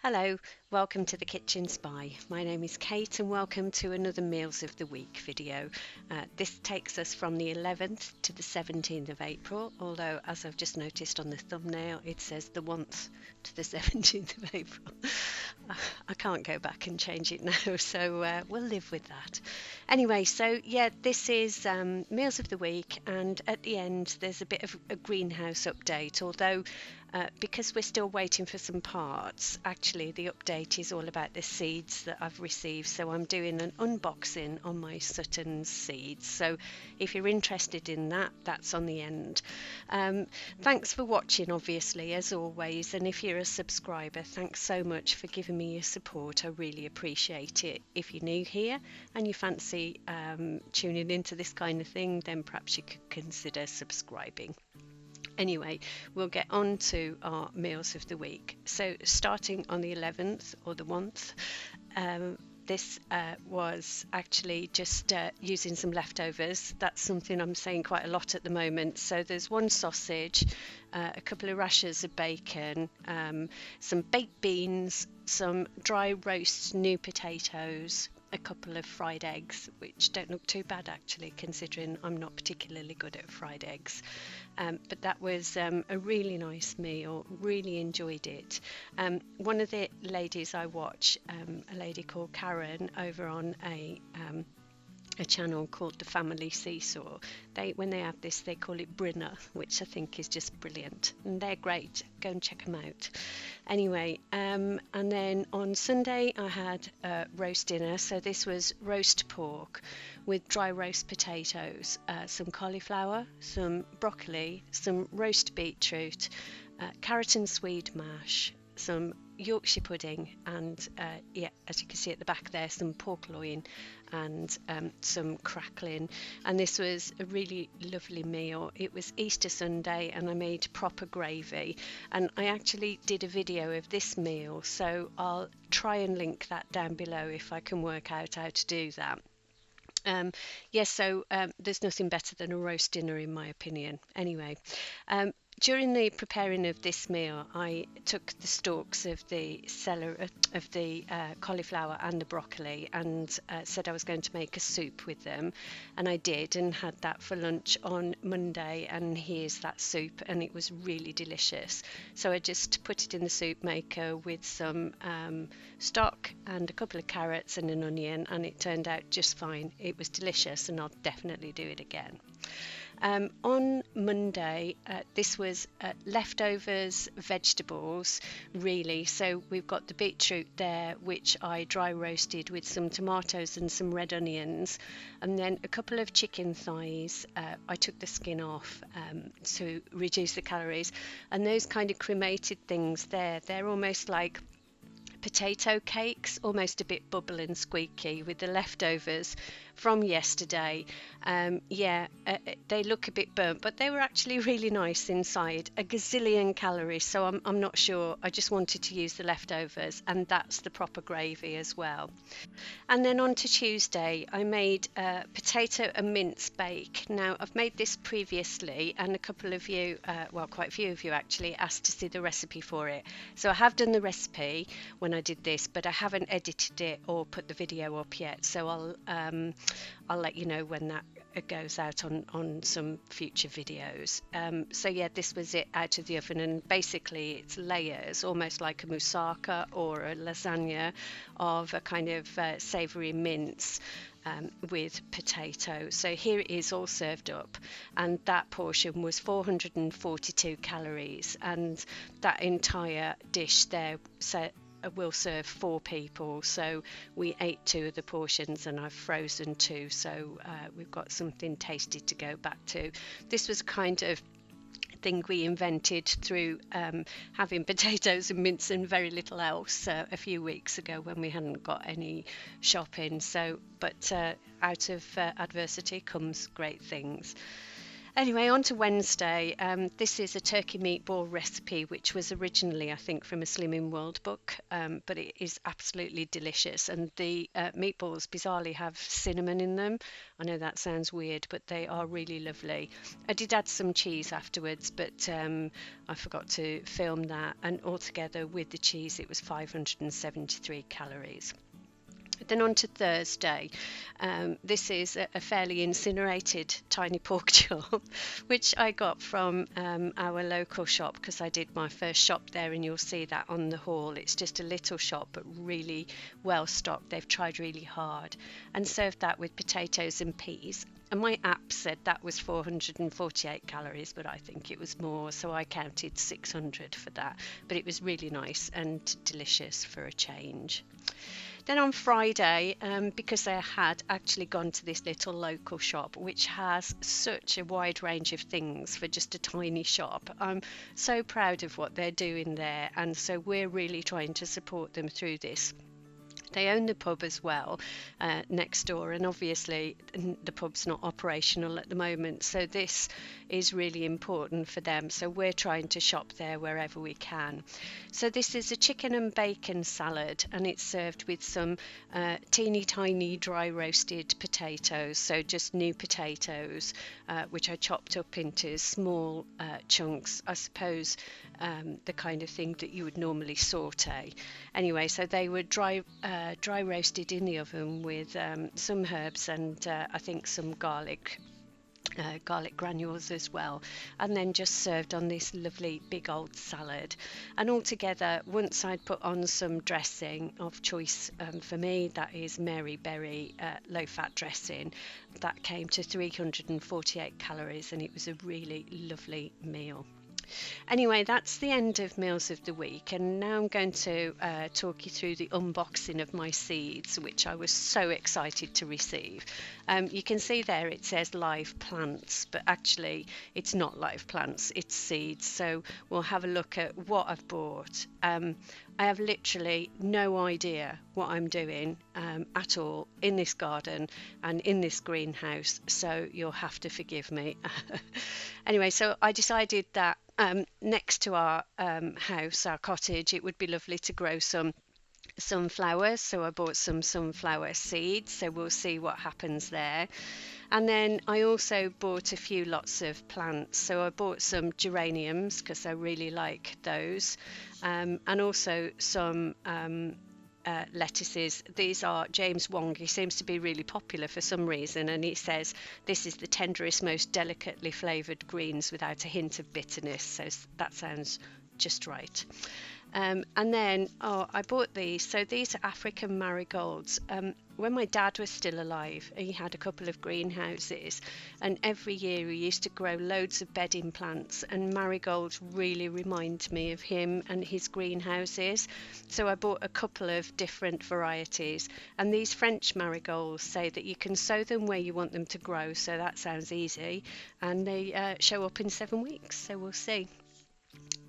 Hello, welcome to the Kitchen Spy. My name is Kate and welcome to another Meals of the Week video. This takes us from the 11th to the 17th of April, although as I've just noticed on the thumbnail it says the 1st to the 17th of April. I can't go back and change it now, so we'll live with that. Anyway, so yeah, this is Meals of the Week, and at the end there's a bit of a greenhouse update, although because we're still waiting for some parts, actually the update is all about the seeds that I've received. So I'm doing an unboxing on my Sutton's seeds. So if you're interested in that, that's on the end. Thanks for watching, obviously, as always. And if you're a subscriber, thanks so much for giving me your support. I really appreciate it. If you're new here and you fancy tuning into this kind of thing, then perhaps you could consider subscribing. Anyway, we'll get on to our meals of the week. So starting on the 11th or the 1st, this was actually just using some leftovers. That's something I'm saying quite a lot at the moment. So there's one sausage, a couple of rashers of bacon, some baked beans, some dry roast new potatoes, a couple of fried eggs, which don't look too bad actually, considering I'm not particularly good at fried eggs. But that was a really nice meal, really enjoyed it. One of the ladies I watch, a lady called Karen over on a channel called The Family Seesaw, when they have this, they call it Brinner, which I think is just brilliant, and they're great. Go and check them out. Anyway, and then on Sunday I had roast dinner. So this was roast pork with dry roast potatoes, some cauliflower, some broccoli, some roast beetroot, carrot and swede mash, some Yorkshire pudding, and yeah, as you can see at the back there, some pork loin and some crackling. And this was a really lovely meal. It was Easter Sunday and I made proper gravy, and I actually did a video of this meal, so I'll try and link that down below if I can work out how to do that. Yes, so there's nothing better than a roast dinner in my opinion. Anyway, during the preparing of this meal, I took the stalks of the cauliflower and the broccoli and said I was going to make a soup with them, and I did, and had that for lunch on Monday, and here's that soup, and it was really delicious. So I just put it in the soup maker with some stock and a couple of carrots and an onion, and it turned out just fine. It was delicious, and I'll definitely do it again. On Monday, this was leftovers vegetables, really. So we've got the beetroot there, which I dry roasted with some tomatoes and some red onions, and then a couple of chicken thighs. I took the skin off to reduce the calories, and those kind of cremated things there, they're almost like potato cakes, almost a bit bubble and squeaky, with the leftovers from yesterday. They look a bit burnt, but they were actually really nice inside. A gazillion calories, so I'm not sure. I just wanted to use the leftovers, and that's the proper gravy as well. And then on to Tuesday, I made potato and mince bake. Now, I've made this previously, and a couple of you, well, quite a few of you actually, asked to see the recipe for it. So I have done the recipe when I did this, but I haven't edited it or put the video up yet. So I'll let you know when that goes out on some future videos. So yeah, this was it out of the oven, and basically it's layers, almost like a moussaka or a lasagna, of a kind of savoury mince with potato. So here it is all served up, and that portion was 442 calories, and that entire dish there will serve 4 people. So we ate 2 of the portions, and I've frozen 2, so we've got something tasty to go back to. This was kind of thing we invented through having potatoes and mince and very little else a few weeks ago when we hadn't got any shopping. So but out of adversity comes great things. Anyway, on to Wednesday. This is a turkey meatball recipe, which was originally, I think, from a Slimming World book, but it is absolutely delicious. And the meatballs bizarrely have cinnamon in them. I know that sounds weird, but they are really lovely. I did add some cheese afterwards, but I forgot to film that. And altogether with the cheese, it was 573 calories. Then on to Thursday. This is a fairly incinerated tiny pork chop, which I got from our local shop because I did my first shop there, and you'll see that on the haul. It's just a little shop, but really well stocked. They've tried really hard, and served that with potatoes and peas. And my app said that was 448 calories, but I think it was more, so I counted 600 for that. But it was really nice and delicious for a change. Then on Friday, because I had actually gone to this little local shop, which has such a wide range of things for just a tiny shop, I'm so proud of what they're doing there, and so we're really trying to support them through this. They own the pub as well next door, and obviously the pub's not operational at the moment, so this is really important for them, so we're trying to shop there wherever we can. So this is a chicken and bacon salad, and it's served with some teeny tiny dry roasted potatoes, so just new potatoes, which I chopped up into small chunks, I suppose the kind of thing that you would normally saute. Anyway, so they were dry roasted in the oven with some herbs and I think some garlic granules as well, and then just served on this lovely big old salad. And altogether, once I'd put on some dressing of choice for me, that is Mary Berry low fat dressing, that came to 348 calories, and it was a really lovely meal. Anyway, that's the end of Meals of the Week, and now I'm going to talk you through the unboxing of my seeds, which I was so excited to receive. You can see there it says live plants, but actually it's not live plants, it's seeds. So we'll have a look at what I've bought. I have literally no idea what I'm doing at all in this garden and in this greenhouse, so you'll have to forgive me. Anyway, so I decided that next to our house, our cottage, it would be lovely to grow some sunflowers, so I bought some sunflower seeds, so we'll see what happens there. And then I also bought a few lots of plants, so I bought some geraniums because I really like those, and also some lettuces. These are James Wong. He seems to be really popular for some reason, and he says this is the tenderest, most delicately flavoured greens without a hint of bitterness, so that sounds just right. And then I bought these. So these are African marigolds. When my dad was still alive, he had a couple of greenhouses, and every year he used to grow loads of bedding plants, and marigolds really remind me of him and his greenhouses. So I bought a couple of different varieties, and these French marigolds say that you can sow them where you want them to grow, so that sounds easy, and they show up in 7 weeks, so we'll see.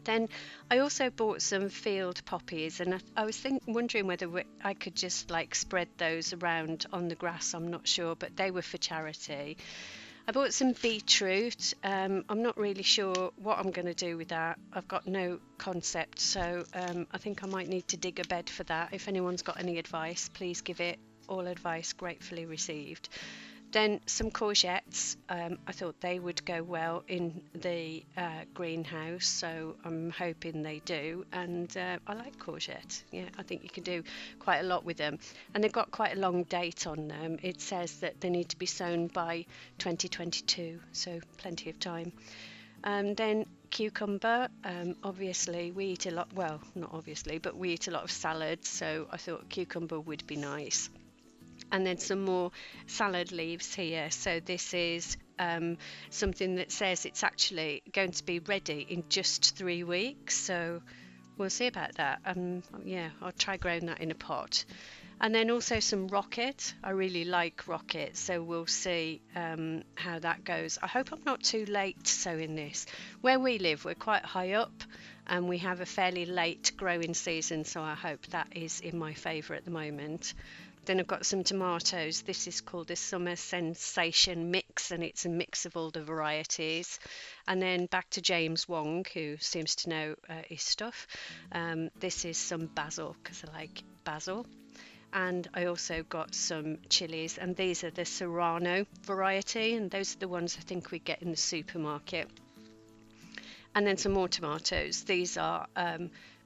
Then I also bought some field poppies, and I was wondering whether I could just like spread those around on the grass. I'm not sure, but they were for charity. I bought some beetroot. I'm not really sure what I'm going to do with that. I've got no concept, so I think I might need to dig a bed for that. If anyone's got any advice, please give it. All advice gratefully received. Then some courgettes. I thought they would go well in the greenhouse, so I'm hoping they do. And I like courgette. Yeah, I think you can do quite a lot with them. And they've got quite a long date on them. It says that they need to be sown by 2022, so plenty of time. Then cucumber. Obviously we eat a lot, well, not obviously, but we eat a lot of salads, so I thought cucumber would be nice. And then some more salad leaves here. So this is something that says it's actually going to be ready in just 3 weeks. So we'll see about that. Yeah, I'll try growing that in a pot. And then also some rocket. I really like rocket, so we'll see how that goes. I hope I'm not too late sowing this. Where we live, we're quite high up, and we have a fairly late growing season, so I hope that is in my favour at the moment. Then I've got some tomatoes. This is called the Summer Sensation Mix, and it's a mix of all the varieties. And then back to James Wong, who seems to know his stuff. This is some basil, because I like basil. And I also got some chilies, and these are the Serrano variety, and those are the ones I think we get in the supermarket. And then some more tomatoes. These are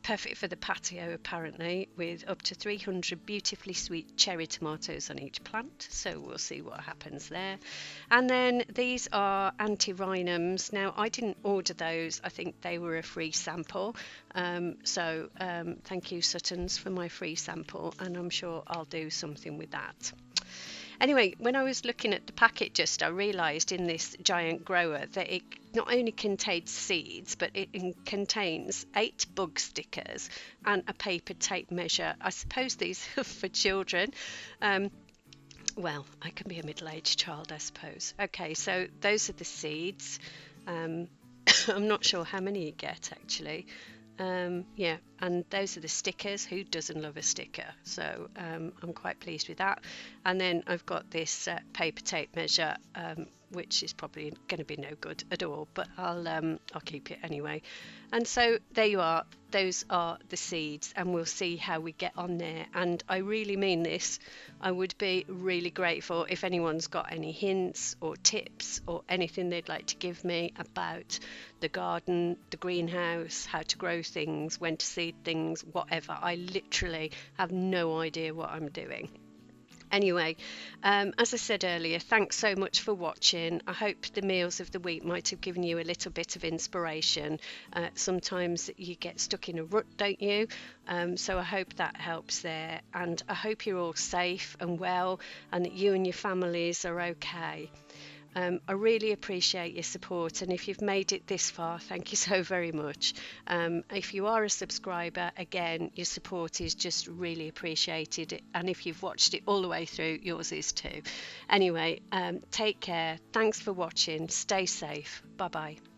perfect for the patio, apparently, with up to 300 beautifully sweet cherry tomatoes on each plant. So we'll see what happens there. And then these are antirrhinums. Now, I didn't order those. I think they were a free sample. Thank you, Suttons, for my free sample, and I'm sure I'll do something with that. Anyway, when I was looking at the packet I realised in this giant grower that it not only contains seeds, but it contains 8 bug stickers and a paper tape measure. I suppose these are for children. Well, I can be a middle-aged child, I suppose. Okay, so those are the seeds. I'm not sure how many you get, actually. Yeah, and those are the stickers. Who doesn't love a sticker? So I'm quite pleased with that. And then I've got this paper tape measure, which is probably going to be no good at all, but I'll keep it anyway. And so there you are. Those are the seeds, and we'll see how we get on there. And I really mean this. I would be really grateful if anyone's got any hints or tips or anything they'd like to give me about the garden, the greenhouse, how to grow things, when to seed things, whatever. I literally have no idea what I'm doing. Anyway, as I said earlier, thanks so much for watching. I hope the meals of the week might have given you a little bit of inspiration. Sometimes you get stuck in a rut, don't you? So I hope that helps there. And I hope you're all safe and well, and that you and your families are okay. I really appreciate your support, and if you've made it this far, thank you so very much. If you are a subscriber, again, your support is just really appreciated, and if you've watched it all the way through, yours is too. Anyway, take care. Thanks for watching. Stay safe. Bye bye.